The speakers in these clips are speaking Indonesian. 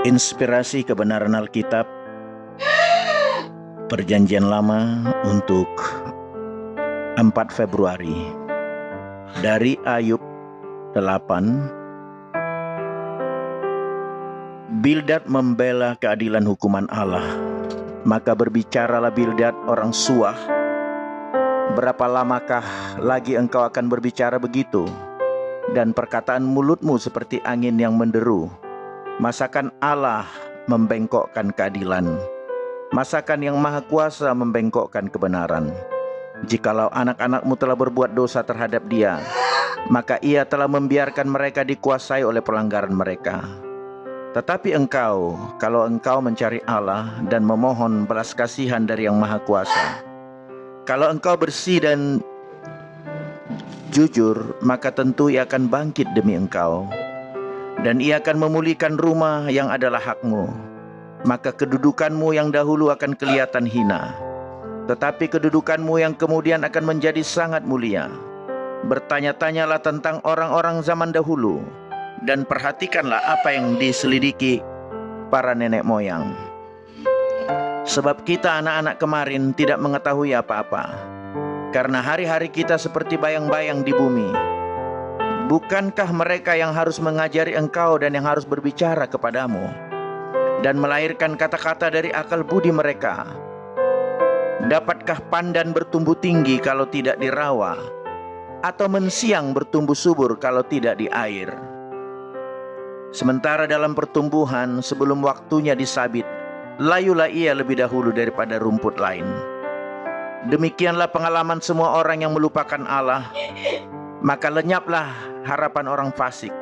Inspirasi kebenaran Alkitab Perjanjian Lama untuk 4 Februari dari Ayub 8. Bildad membela keadilan hukuman Allah, maka berbicaralah Bildad orang Suah. Berapa lamakah lagi engkau akan berbicara begitu? Dan perkataan mulutmu seperti angin yang menderu. Masakan Allah membengkokkan keadilan? Masakan yang Maha Kuasa membengkokkan kebenaran? Jikalau anak-anakmu telah berbuat dosa terhadap Dia, maka Ia telah membiarkan mereka dikuasai oleh pelanggaran mereka. Tetapi engkau, kalau engkau mencari Allah dan memohon belas kasihan dari Yang Maha Kuasa, kalau engkau bersih dan jujur, maka tentu Ia akan bangkit demi engkau, dan Ia akan memulihkan rumah yang adalah hakmu. Maka kedudukanmu yang dahulu akan kelihatan hina, tetapi kedudukanmu yang kemudian akan menjadi sangat mulia. Bertanya-tanyalah tentang orang-orang zaman dahulu, dan perhatikanlah apa yang diselidiki para nenek moyang. Sebab kita anak-anak kemarin tidak mengetahui apa-apa, karena hari-hari kita seperti bayang-bayang di bumi. Bukankah mereka yang harus mengajari engkau dan yang harus berbicara kepadamu, dan melahirkan kata-kata dari akal budi mereka? Dapatkah pandan bertumbuh tinggi kalau tidak dirawa, atau mensiang bertumbuh subur kalau tidak di air? Sementara dalam pertumbuhan sebelum waktunya disabit, layulah ia lebih dahulu daripada rumput lain. Demikianlah pengalaman semua orang yang melupakan Allah, maka lenyaplah harapan orang fasik,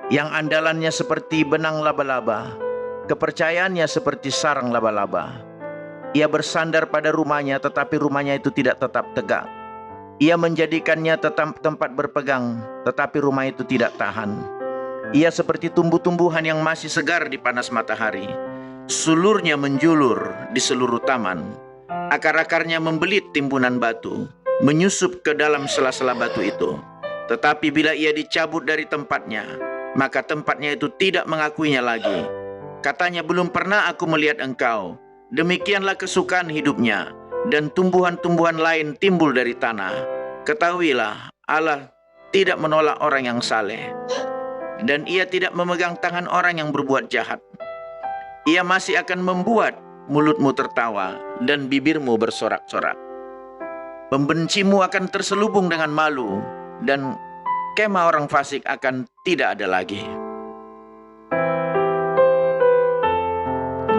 yang andalannya seperti benang laba-laba, kepercayaannya seperti sarang laba-laba. Ia bersandar pada rumahnya, tetapi rumahnya itu tidak tetap tegak. Ia menjadikannya tempat berpegang, tetapi rumah itu tidak tahan. Ia seperti tumbuh-tumbuhan yang masih segar di panas matahari. Sulurnya menjulur di seluruh taman. Akar-akarnya membelit timbunan batu, menyusup ke dalam sela-sela batu itu. Tetapi bila ia dicabut dari tempatnya, maka tempatnya itu tidak mengakuinya lagi. Katanya, belum pernah aku melihat engkau. Demikianlah kesukaan hidupnya, dan tumbuhan-tumbuhan lain timbul dari tanah. Ketahuilah, Allah tidak menolak orang yang saleh, dan Ia tidak memegang tangan orang yang berbuat jahat. Ia masih akan membuat mulutmu tertawa dan bibirmu bersorak-sorak. Pembencimu akan terselubung dengan malu, dan kemah orang fasik akan tidak ada lagi.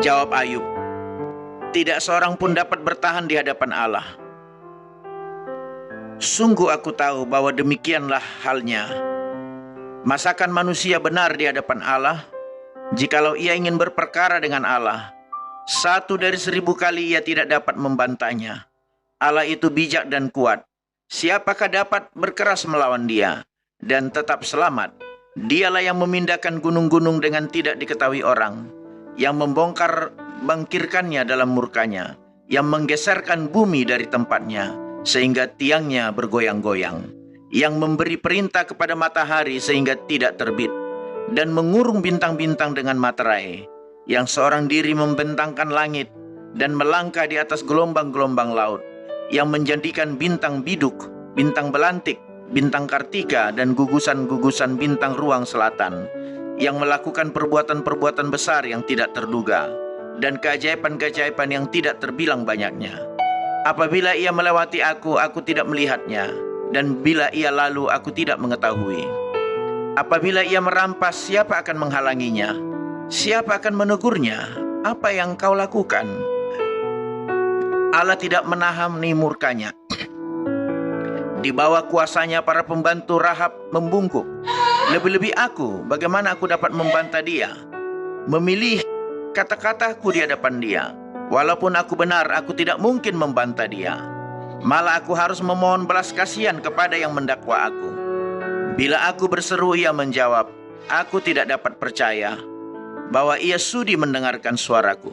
Jawab Ayub, tidak seorang pun dapat bertahan di hadapan Allah. Sungguh aku tahu bahwa demikianlah halnya. Masakan manusia benar di hadapan Allah? Jikalau ia ingin berperkara dengan Allah, 1 dari 1000 kali ia tidak dapat membantahnya. Allah itu bijak dan kuat. Siapakah dapat berkeras melawan Dia dan tetap selamat? Dialah yang memindahkan gunung-gunung dengan tidak diketahui orang, yang membongkar bangkirkannya dalam murkanya, yang menggeserkan bumi dari tempatnya sehingga tiangnya bergoyang-goyang, yang memberi perintah kepada matahari sehingga tidak terbit, dan mengurung bintang-bintang dengan materai, yang seorang diri membentangkan langit dan melangkah di atas gelombang-gelombang laut, yang menjadikan bintang biduk, bintang belantik, bintang kartika, dan gugusan-gugusan bintang ruang selatan, yang melakukan perbuatan-perbuatan besar yang tidak terduga, dan keajaiban-keajaiban yang tidak terbilang banyaknya. Apabila ia melewati aku tidak melihatnya, dan bila ia lalu, aku tidak mengetahui. Apabila ia merampas, siapa akan menghalanginya? Siapa akan menegurnya? Apa yang kau lakukan? Allah tidak menahani murkanya. Di bawah kuasanya para pembantu Rahab membungkuk. Lebih-lebih aku, bagaimana aku dapat membantah dia? Memilih kata-kataku di hadapan dia. Walaupun aku benar, aku tidak mungkin membantah dia. Malah aku harus memohon belas kasihan kepada yang mendakwa aku. Bila aku berseru, ia menjawab. Aku tidak dapat percaya bahwa ia sudi mendengarkan suaraku.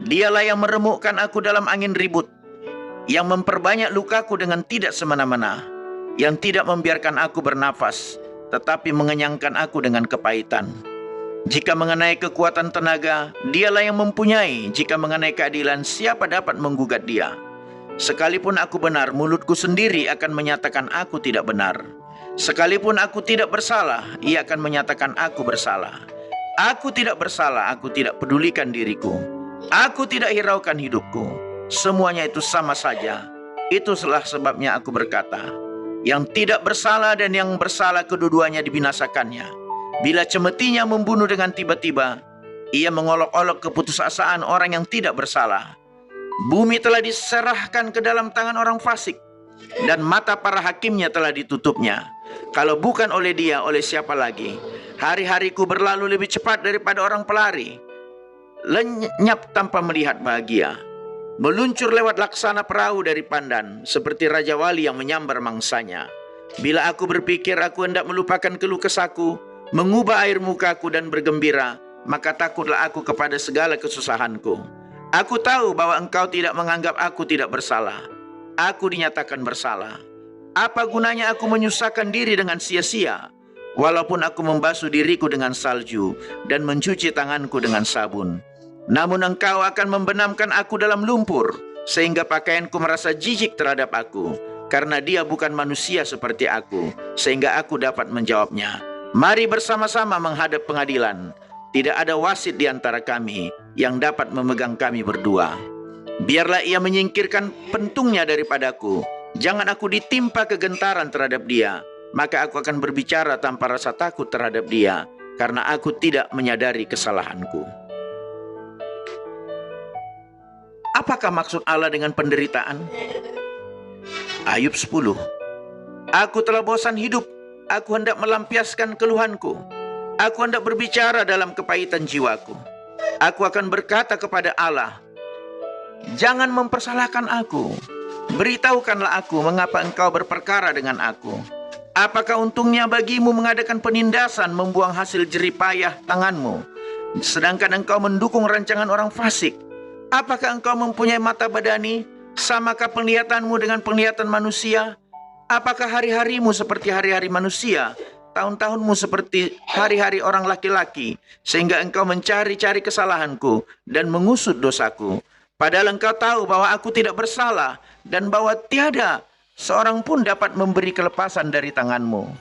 Dialah yang meremukkan aku dalam angin ribut, yang memperbanyak lukaku dengan tidak semena-mena, yang tidak membiarkan aku bernafas, tetapi mengenyangkan aku dengan kepahitan. Jika mengenai kekuatan tenaga, dialah yang mempunyai. Jika mengenai keadilan, siapa dapat menggugat dia? Sekalipun aku benar, mulutku sendiri akan menyatakan aku tidak benar. Sekalipun aku tidak bersalah, ia akan menyatakan aku bersalah. Aku tidak bersalah, aku tidak pedulikan diriku. Aku tidak hiraukan hidupku. Semuanya itu sama saja. Itulah sebabnya aku berkata, yang tidak bersalah dan yang bersalah kedua-duanya dibinasakannya. Bila cemetinya membunuh dengan tiba-tiba, ia mengolok-olok keputusasaan orang yang tidak bersalah. Bumi telah diserahkan ke dalam tangan orang fasik, dan mata para hakimnya telah ditutupnya. Kalau bukan oleh dia, oleh siapa lagi? Hari-hariku berlalu lebih cepat daripada orang pelari, lenyap tanpa melihat bahagia. Meluncur lewat laksana perahu dari pandan, seperti Raja Wali yang menyambar mangsanya. Bila aku berpikir aku hendak melupakan keluh kesahku, mengubah air mukaku dan bergembira, maka takutlah aku kepada segala kesusahanku. Aku tahu bahwa engkau tidak menganggap aku tidak bersalah. Aku dinyatakan bersalah. Apa gunanya aku menyusahkan diri dengan sia-sia, walaupun aku membasuh diriku dengan salju dan mencuci tanganku dengan sabun. Namun engkau akan membenamkan aku dalam lumpur, sehingga pakaianku merasa jijik terhadap aku, karena dia bukan manusia seperti aku, sehingga aku dapat menjawabnya. Mari bersama-sama menghadap pengadilan. Tidak ada wasit di antara kami yang dapat memegang kami berdua. Biarlah ia menyingkirkan pentungnya daripadaku. Jangan aku ditimpa kegentaran terhadap dia. Maka aku akan berbicara tanpa rasa takut terhadap dia, karena aku tidak menyadari kesalahanku. Apakah maksud Allah dengan penderitaan? Ayub 10. Aku telah bosan hidup. Aku hendak melampiaskan keluhanku. Aku hendak berbicara dalam kepahitan jiwaku. Aku akan berkata kepada Allah, jangan mempersalahkan aku. Beritahukanlah aku mengapa engkau berperkara dengan aku. Apakah untungnya bagimu mengadakan penindasan, membuang hasil jeripayah tanganmu, sedangkan engkau mendukung rancangan orang fasik? Apakah engkau mempunyai mata badani? Samakah penglihatanmu dengan penglihatan manusia? Apakah hari-harimu seperti hari-hari manusia? Tahun-tahunmu seperti hari-hari orang laki-laki, sehingga engkau mencari-cari kesalahanku dan mengusut dosaku. Padahal engkau tahu bahwa aku tidak bersalah, dan bahwa tiada seorang pun dapat memberi kelepasan dari tanganmu.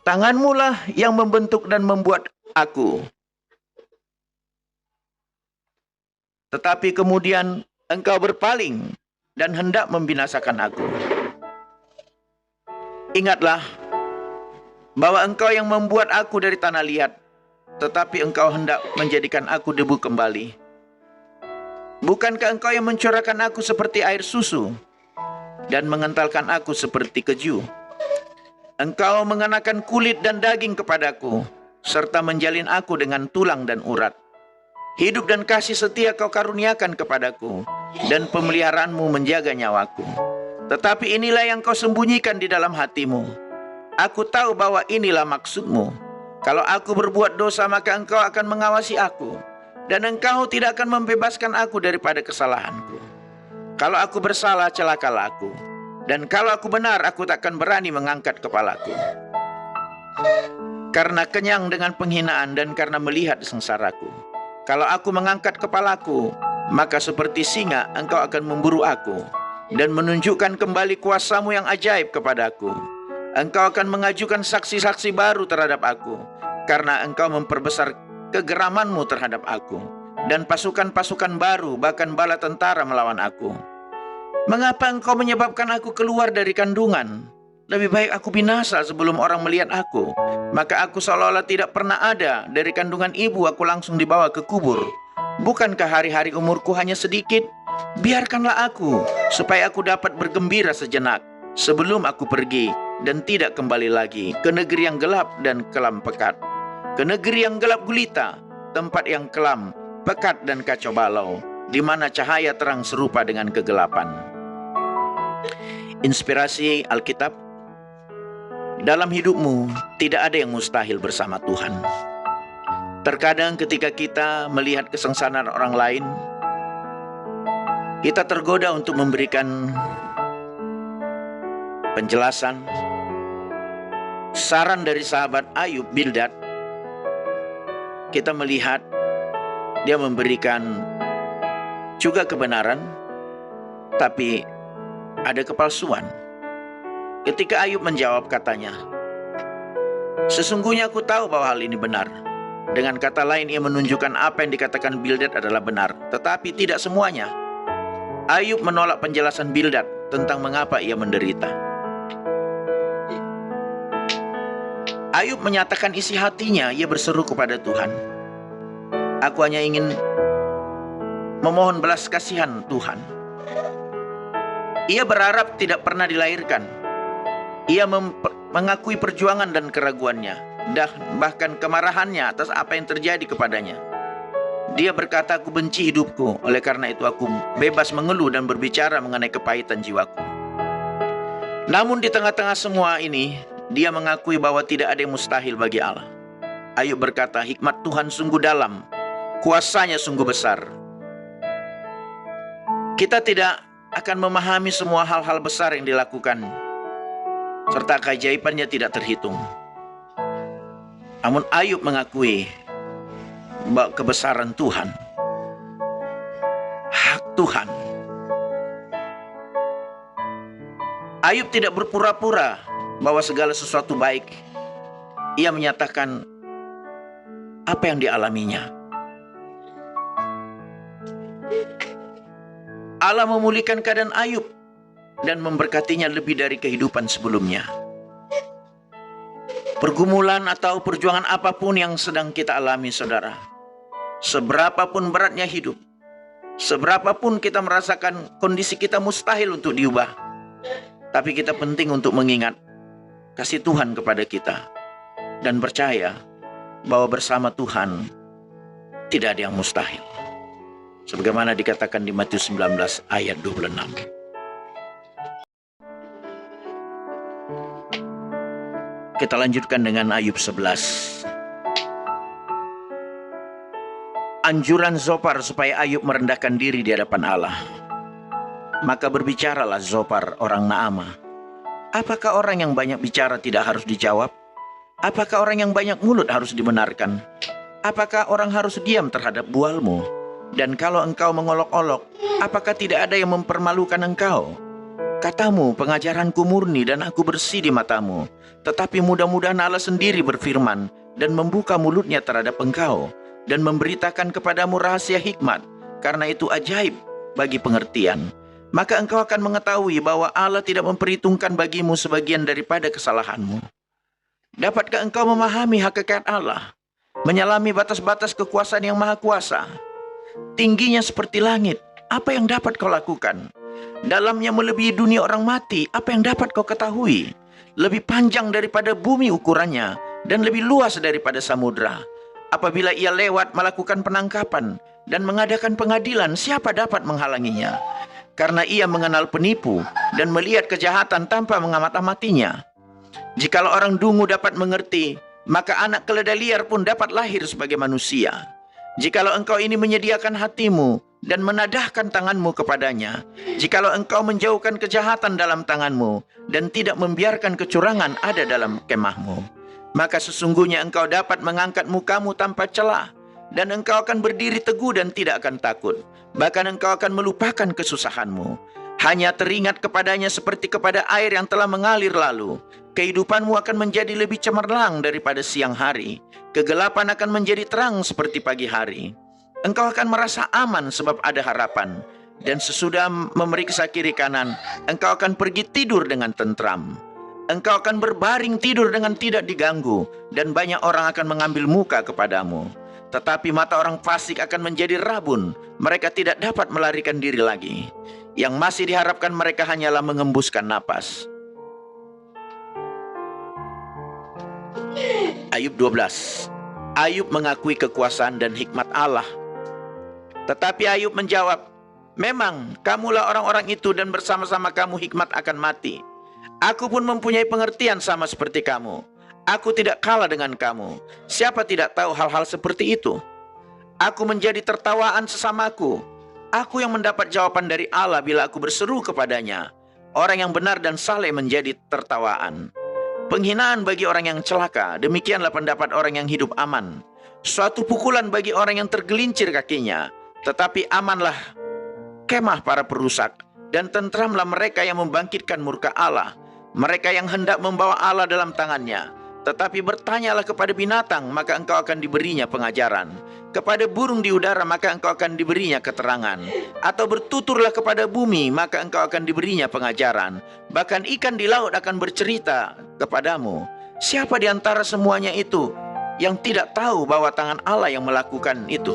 Tanganmu lah yang membentuk dan membuat aku. Tetapi kemudian engkau berpaling dan hendak membinasakan aku. Ingatlah bahwa engkau yang membuat aku dari tanah liat, tetapi engkau hendak menjadikan aku debu kembali. Bukankah engkau yang mencurahkan aku seperti air susu dan mengentalkan aku seperti keju? Engkau mengenakan kulit dan daging kepadaku, serta menjalin aku dengan tulang dan urat. Hidup dan kasih setia kau karuniakan kepadaku, dan pemeliharaanmu menjaga nyawaku. Tetapi inilah yang kau sembunyikan di dalam hatimu. Aku tahu bahwa inilah maksudmu. Kalau aku berbuat dosa, maka engkau akan mengawasi aku, dan engkau tidak akan membebaskan aku daripada kesalahanku. Kalau aku bersalah, celakalah aku, dan kalau aku benar, aku tak akan berani mengangkat kepalaku. Karena kenyang dengan penghinaan dan karena melihat sengsaraku. Kalau aku mengangkat kepalaku, maka seperti singa engkau akan memburu aku dan menunjukkan kembali kuasamu yang ajaib kepadaku. Engkau akan mengajukan saksi-saksi baru terhadap aku, karena engkau memperbesar kegeramanmu terhadap aku, dan pasukan-pasukan baru, bahkan bala tentara melawan aku. Mengapa engkau menyebabkan aku keluar dari kandungan? Lebih baik aku binasa sebelum orang melihat aku. Maka aku seolah-olah tidak pernah ada. Dari kandungan ibu aku langsung dibawa ke kubur. Bukankah hari-hari umurku hanya sedikit? Biarkanlah aku, supaya aku dapat bergembira sejenak sebelum aku pergi dan tidak kembali lagi ke negeri yang gelap dan kelam pekat, ke negeri yang gelap gulita, tempat yang kelam, pekat dan kacau balau, di mana cahaya terang serupa dengan kegelapan. Inspirasi Alkitab. Dalam hidupmu tidak ada yang mustahil bersama Tuhan. Terkadang ketika kita melihat kesengsaraan orang lain, kita tergoda untuk memberikan penjelasan, saran dari sahabat Ayub, Bildad, kita melihat dia memberikan juga kebenaran, tapi ada kepalsuan. Ketika Ayub menjawab, katanya, "Sesungguhnya aku tahu bahwa hal ini benar." Dengan kata lain, ia menunjukkan apa yang dikatakan Bildad adalah benar, tetapi tidak semuanya. Ayub menolak penjelasan Bildad tentang mengapa ia menderita. Ayub menyatakan isi hatinya, ia berseru kepada Tuhan, "Aku hanya ingin memohon belas kasihan Tuhan." Ia berharap tidak pernah dilahirkan. Ia mengakui perjuangan dan keraguannya, dan bahkan kemarahannya atas apa yang terjadi kepadanya. Dia berkata, "Aku benci hidupku, oleh karena itu aku bebas mengeluh dan berbicara mengenai kepahitan jiwaku." Namun di tengah-tengah semua ini, dia mengakui bahwa tidak ada yang mustahil bagi Allah. Ayub berkata, "Hikmat Tuhan sungguh dalam, kuasanya sungguh besar." Kita tidak akan memahami semua hal-hal besar yang dilakukan, serta keajaibannya tidak terhitung. Namun Ayub mengakui bahwa kebesaran Tuhan, hak Tuhan. Ayub tidak berpura-pura bahwa segala sesuatu baik. Ia menyatakan apa yang dialaminya. Allah memulihkan keadaan Ayub dan memberkatinya lebih dari kehidupan sebelumnya. Pergumulan atau perjuangan apapun yang sedang kita alami, saudara, seberapapun beratnya hidup, seberapapun kita merasakan kondisi kita mustahil untuk diubah, tapi kita penting untuk mengingat kasih Tuhan kepada kita dan percaya bahwa bersama Tuhan tidak ada yang mustahil. Sebagaimana dikatakan di Matius 19 ayat 26. Kita lanjutkan dengan Ayub 11. Anjuran Zofar supaya Ayub merendahkan diri di hadapan Allah. Maka berbicaralah Zofar orang Naamah. Apakah orang yang banyak bicara tidak harus dijawab? Apakah orang yang banyak mulut harus dibenarkan? Apakah orang harus diam terhadap bualmu? Dan kalau engkau mengolok-olok, apakah tidak ada yang mempermalukan engkau? Katamu, pengajaranku murni dan aku bersih di matamu. Tetapi mudah-mudahan Allah sendiri berfirman dan membuka mulutnya terhadap engkau dan memberitakan kepadamu rahasia hikmat, karena itu ajaib bagi pengertian. Maka engkau akan mengetahui bahwa Allah tidak memperhitungkan bagimu sebagian daripada kesalahanmu. Dapatkah engkau memahami hakikat Allah, menyelami batas-batas kekuasaan yang maha kuasa? Tingginya seperti langit, apa yang dapat kau lakukan? Dalamnya melebihi dunia orang mati, apa yang dapat kau ketahui? Lebih panjang daripada bumi ukurannya, dan lebih luas daripada samudra. Apabila ia lewat melakukan penangkapan dan mengadakan pengadilan, siapa dapat menghalanginya? Karena ia mengenal penipu dan melihat kejahatan tanpa mengamat-amatinya. Jikalau orang dungu dapat mengerti, maka anak keledai liar pun dapat lahir sebagai manusia. Jikalau engkau ini menyediakan hatimu dan menadahkan tanganmu kepadanya, jikalau engkau menjauhkan kejahatan dalam tanganmu dan tidak membiarkan kecurangan ada dalam kemahmu, maka sesungguhnya engkau dapat mengangkat mukamu tanpa celah, dan engkau akan berdiri teguh dan tidak akan takut. Bahkan engkau akan melupakan kesusahanmu, hanya teringat kepadanya seperti kepada air yang telah mengalir lalu. Kehidupanmu akan menjadi lebih cemerlang daripada siang hari. Kegelapan akan menjadi terang seperti pagi hari. Engkau akan merasa aman sebab ada harapan. Dan sesudah memeriksa kiri kanan, engkau akan pergi tidur dengan tentram. Engkau akan berbaring tidur dengan tidak diganggu, dan banyak orang akan mengambil muka kepadamu. Tetapi mata orang fasik akan menjadi rabun. Mereka tidak dapat melarikan diri lagi. Yang masih diharapkan mereka hanyalah mengembuskan napas. Ayub 12. Ayub mengakui kekuasaan dan hikmat Allah. Tetapi Ayub menjawab, "Memang kamulah orang-orang itu dan bersama-sama kamu hikmat akan mati. Aku pun mempunyai pengertian sama seperti kamu. Aku tidak kalah dengan kamu. Siapa tidak tahu hal-hal seperti itu? Aku menjadi tertawaan sesamaku. Aku yang mendapat jawaban dari Allah bila aku berseru kepadanya. Orang yang benar dan saleh menjadi tertawaan. Penghinaan bagi orang yang celaka, demikianlah pendapat orang yang hidup aman. Suatu pukulan bagi orang yang tergelincir kakinya, tetapi amanlah kemah para perusak, dan tentramlah mereka yang membangkitkan murka Allah, mereka yang hendak membawa Allah dalam tangannya. Tetapi bertanyalah kepada binatang, maka engkau akan diberinya pengajaran. Kepada burung di udara, maka engkau akan diberinya keterangan. Atau bertuturlah kepada bumi, maka engkau akan diberinya pengajaran. Bahkan ikan di laut akan bercerita kepadamu. Siapa di antara semuanya itu yang tidak tahu bahwa tangan Allah yang melakukan itu?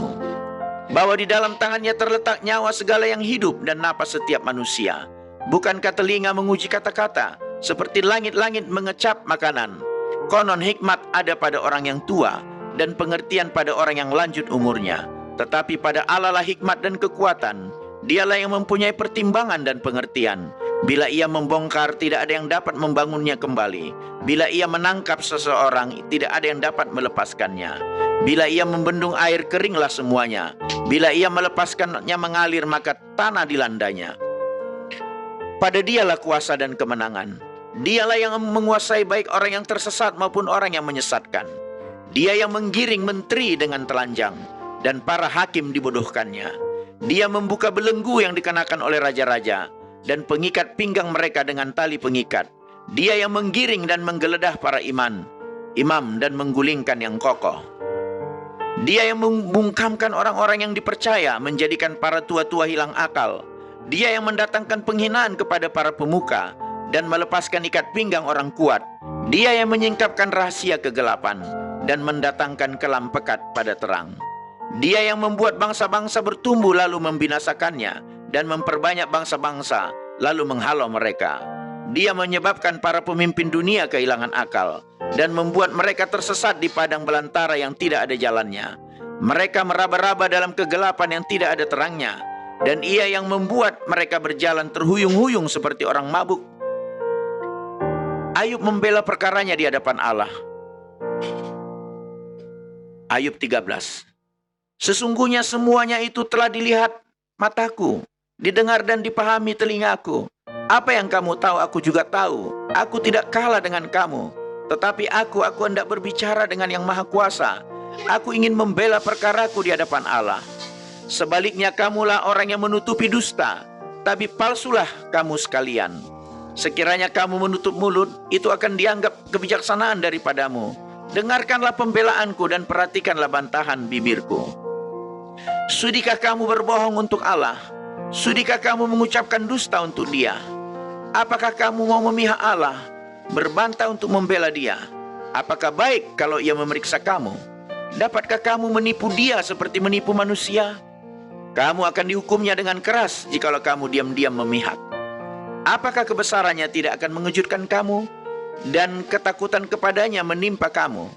Bahwa di dalam tangannya terletak nyawa segala yang hidup dan napas setiap manusia. Bukankah telinga menguji kata-kata, seperti langit-langit mengecap makanan? Konon hikmat ada pada orang yang tua, dan pengertian pada orang yang lanjut umurnya. Tetapi pada Allah lah hikmat dan kekuatan. Dialah yang mempunyai pertimbangan dan pengertian. Bila ia membongkar, tidak ada yang dapat membangunnya kembali. Bila ia menangkap seseorang, tidak ada yang dapat melepaskannya. Bila ia membendung air, keringlah semuanya. Bila ia melepaskannya mengalir, maka tanah dilandanya. Pada dialah kuasa dan kemenangan. Dialah yang menguasai baik orang yang tersesat maupun orang yang menyesatkan. Dia yang menggiring menteri dengan telanjang, dan para hakim dibodohkannya. Dia membuka belenggu yang dikenakan oleh raja-raja, dan pengikat pinggang mereka dengan tali pengikat. Dia yang menggiring dan menggeledah para imam dan menggulingkan yang kokoh. Dia yang membungkamkan orang-orang yang dipercaya, menjadikan para tua-tua hilang akal. Dia yang mendatangkan penghinaan kepada para pemuka, dan melepaskan ikat pinggang orang kuat. Dia yang menyingkapkan rahasia kegelapan, dan mendatangkan kelam pekat pada terang. Dia yang membuat bangsa-bangsa bertumbuh lalu membinasakannya, dan memperbanyak bangsa-bangsa lalu menghalau mereka. Dia menyebabkan para pemimpin dunia kehilangan akal, dan membuat mereka tersesat di padang belantara yang tidak ada jalannya. Mereka meraba-raba dalam kegelapan yang tidak ada terangnya, dan ia yang membuat mereka berjalan terhuyung-huyung seperti orang mabuk. Ayub membela perkaranya di hadapan Allah. Ayub 13. Sesungguhnya semuanya itu telah dilihat mataku, didengar dan dipahami telingaku. Apa yang kamu tahu, aku juga tahu. Aku tidak kalah dengan kamu. Tetapi aku hendak berbicara dengan yang maha kuasa. Aku ingin membela perkaraku di hadapan Allah. Sebaliknya kamulah orang yang menutupi dusta, tapi palsulah kamu sekalian. Sekiranya kamu menutup mulut, itu akan dianggap kebijaksanaan daripadamu. Dengarkanlah pembelaanku dan perhatikanlah bantahan bibirku. Sudikah kamu berbohong untuk Allah? Sudikah kamu mengucapkan dusta untuk Dia? Apakah kamu mau memihak Allah, berbantah untuk membela Dia? Apakah baik kalau Ia memeriksa kamu? Dapatkah kamu menipu Dia seperti menipu manusia? Kamu akan dihukumnya dengan keras jikalau kamu diam-diam memihak. Apakah kebesarannya tidak akan mengejutkan kamu, dan ketakutan kepadanya menimpa kamu?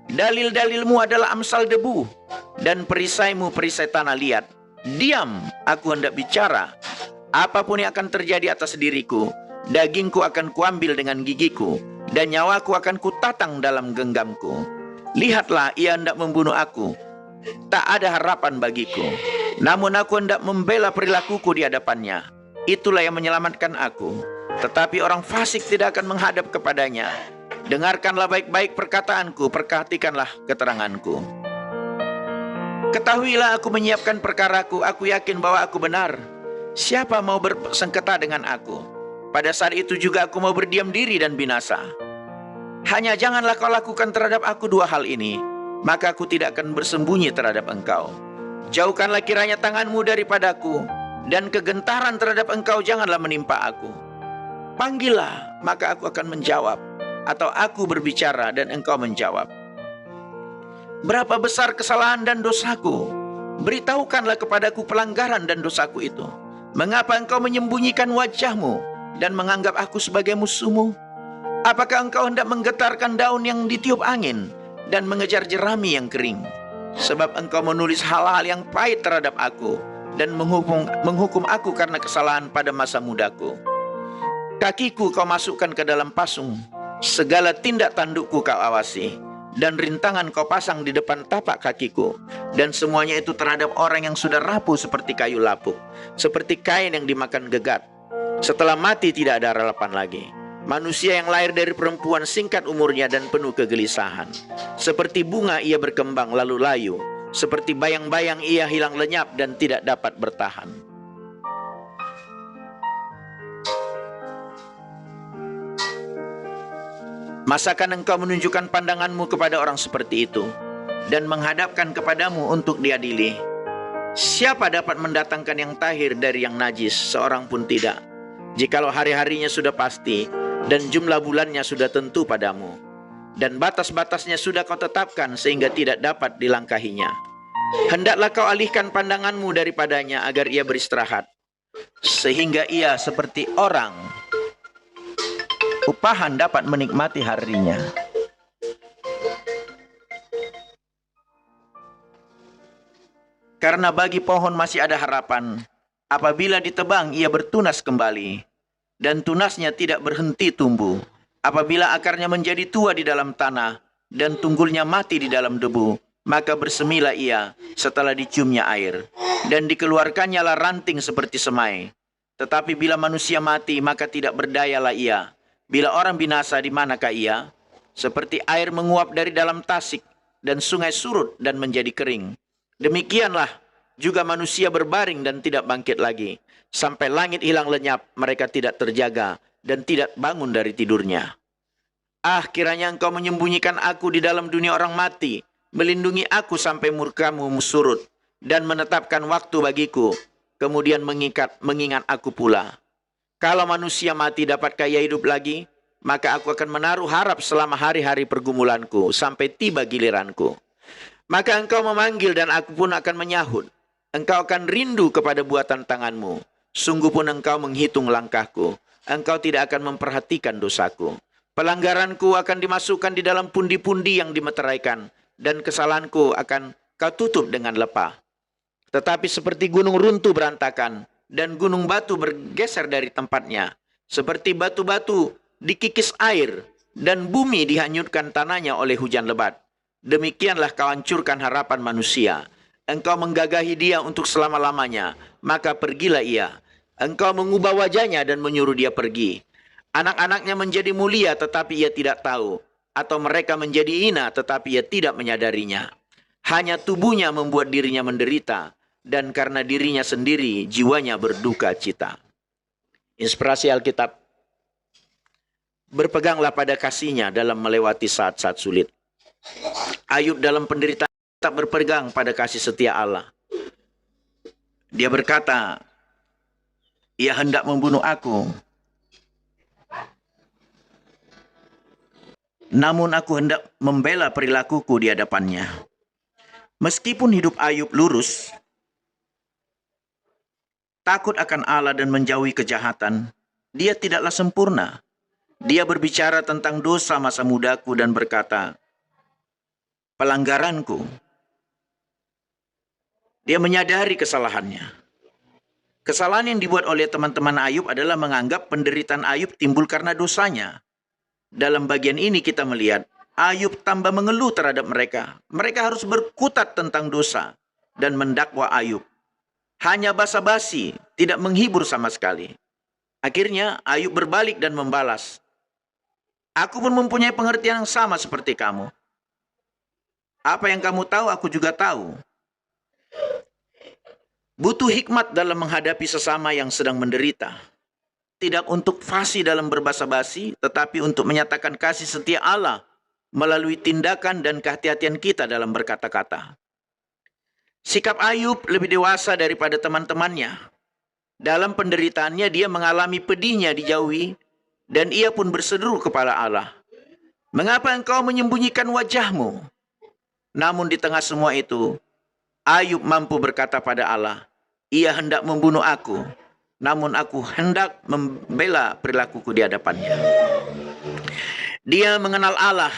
Dalil-dalilmu adalah amsal debu, dan perisaimu perisai tanah liat. Diam, aku hendak bicara. Apapun yang akan terjadi atas diriku, dagingku akan kuambil dengan gigiku, dan nyawaku akan kutatang dalam genggamku. Lihatlah, ia hendak membunuh aku. Tak ada harapan bagiku. Namun aku hendak membela perilakuku di hadapannya. Itulah yang menyelamatkan aku. Tetapi orang fasik tidak akan menghadap kepadanya. Dengarkanlah baik-baik perkataanku, perhatikanlah keteranganku. Ketahuilah aku menyiapkan perkaraku, aku yakin bahwa aku benar. Siapa mau bersengketa dengan aku? Pada saat itu juga aku mau berdiam diri dan binasa. Hanya janganlah kau lakukan terhadap aku dua hal ini, maka aku tidak akan bersembunyi terhadap engkau. Jauhkanlah kiranya tanganmu daripadaku, dan kegentaran terhadap engkau janganlah menimpa aku. Panggillah, maka aku akan menjawab, atau aku berbicara dan engkau menjawab. Berapa besar kesalahan dan dosaku? Beritahukanlah kepadaku pelanggaran dan dosaku itu. Mengapa engkau menyembunyikan wajahmu dan menganggap aku sebagai musuhmu? Apakah engkau hendak menggetarkan daun yang ditiup angin dan mengejar jerami yang kering? Sebab engkau menulis hal-hal yang pahit terhadap aku, dan menghukum aku karena kesalahan pada masa mudaku. Kakiku kau masukkan ke dalam pasung, segala tindak tandukku kau awasi, dan rintangan kau pasang di depan tapak kakiku. Dan semuanya itu terhadap orang yang sudah rapuh seperti kayu lapuk, seperti kain yang dimakan gegat. Setelah mati tidak ada harapan lagi. Manusia yang lahir dari perempuan singkat umurnya dan penuh kegelisahan. Seperti bunga ia berkembang lalu layu. Seperti bayang-bayang ia hilang lenyap dan tidak dapat bertahan. Masakan engkau menunjukkan pandanganmu kepada orang seperti itu dan menghadapkan kepadamu untuk diadili? Siapa dapat mendatangkan yang tahir dari yang najis? Seorang pun tidak. Jikalau hari-harinya sudah pasti dan jumlah bulannya sudah tentu padamu, dan batas-batasnya sudah kau tetapkan sehingga tidak dapat dilangkahinya, hendaklah kau alihkan pandanganmu daripadanya agar ia beristirahat, sehingga ia seperti orang upahan dapat menikmati harinya. Karena bagi pohon masih ada harapan, apabila ditebang ia bertunas kembali, dan tunasnya tidak berhenti tumbuh. Apabila akarnya menjadi tua di dalam tanah, dan tunggulnya mati di dalam debu, maka bersemilah ia setelah diciumnya air, dan dikeluarkannya lah ranting seperti semai. Tetapi bila manusia mati, maka tidak berdayalah ia. Bila orang binasa, di manakah ia? Seperti air menguap dari dalam tasik, dan sungai surut dan menjadi kering. Demikianlah juga manusia berbaring dan tidak bangkit lagi. Sampai langit hilang lenyap, mereka tidak terjaga dan tidak bangun dari tidurnya. Ah, kiranya engkau menyembunyikan aku di dalam dunia orang mati, melindungi aku sampai murkamu surut, dan menetapkan waktu bagiku, kemudian mengingat aku pula. Kalau manusia mati dapatkah ia hidup lagi? Maka aku akan menaruh harap selama hari-hari pergumulanku sampai tiba giliranku. Maka engkau memanggil dan aku pun akan menyahut. Engkau akan rindu kepada buatan tanganmu. Sungguh pun engkau menghitung langkahku. Engkau tidak akan memperhatikan dosaku. Pelanggaranku akan dimasukkan di dalam pundi-pundi yang dimeteraikan, dan kesalahanku akan kau tutup dengan lepah. Tetapi seperti gunung runtuh berantakan, dan gunung batu bergeser dari tempatnya, seperti batu-batu dikikis air, dan bumi dihanyutkan tanahnya oleh hujan lebat. Demikianlah kau hancurkan harapan manusia. Engkau menggagahi dia untuk selama-lamanya, maka pergilah ia. Engkau mengubah wajahnya dan menyuruh dia pergi. Anak-anaknya menjadi mulia tetapi ia tidak tahu, atau mereka menjadi hina tetapi ia tidak menyadarinya. Hanya tubuhnya membuat dirinya menderita, dan karena dirinya sendiri jiwanya berduka cita. Inspirasi Alkitab. Berpeganglah pada kasih-Nya dalam melewati saat-saat sulit. Ayub dalam penderitaan tak berpegang pada kasih setia Allah. Dia berkata, ia hendak membunuh aku, namun aku hendak membela perilakuku di hadapannya. Meskipun hidup Ayub lurus, takut akan Allah dan menjauhi kejahatan, dia tidaklah sempurna. Dia berbicara tentang dosa masa mudaku dan berkata, pelanggaranku. Dia menyadari kesalahannya. Kesalahan yang dibuat oleh teman-teman Ayub adalah menganggap penderitaan Ayub timbul karena dosanya. Dalam bagian ini kita melihat Ayub tambah mengeluh terhadap mereka. Mereka harus berkutat tentang dosa dan mendakwa Ayub. Hanya basa-basi, tidak menghibur sama sekali. Akhirnya Ayub berbalik dan membalas, aku pun mempunyai pengertian yang sama seperti kamu. Apa yang kamu tahu, aku juga tahu. Butuh hikmat dalam menghadapi sesama yang sedang menderita. Tidak untuk fasih dalam berbasa-basi, tetapi untuk menyatakan kasih setia Allah melalui tindakan dan kehati-hatian kita dalam berkata-kata. Sikap Ayub lebih dewasa daripada teman-temannya. Dalam penderitaannya dia mengalami pedihnya dijauhi, dan ia pun berseru kepada Allah, mengapa engkau menyembunyikan wajahmu? Namun di tengah semua itu, Ayub mampu berkata pada Allah, ia hendak membunuh aku, namun aku hendak membela perilakuku di hadapannya. Dia mengenal Allah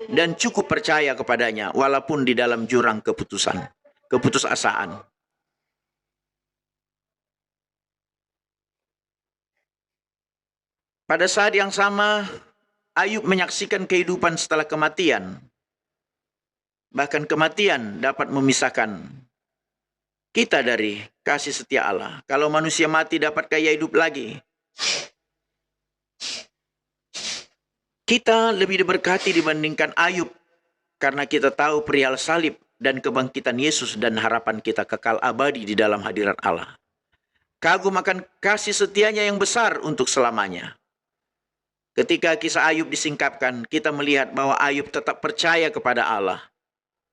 dan cukup percaya kepadanya walaupun di dalam jurang keputusasaan. Pada saat yang sama, Ayub menyaksikan kehidupan setelah kematian. Bahkan kematian dapat memisahkan kita dari kasih setia Allah. Kalau manusia mati, dapatkah ia hidup lagi? Kita lebih diberkati dibandingkan Ayub karena kita tahu perihal salib dan kebangkitan Yesus dan harapan kita kekal abadi di dalam hadirat Allah. Kagum akan kasih setianya yang besar untuk selamanya. Ketika kisah Ayub disingkapkan, kita melihat bahwa Ayub tetap percaya kepada Allah.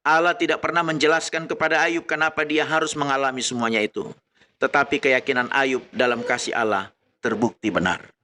Allah tidak pernah menjelaskan kepada Ayub kenapa dia harus mengalami semuanya itu. Tetapi keyakinan Ayub dalam kasih Allah terbukti benar.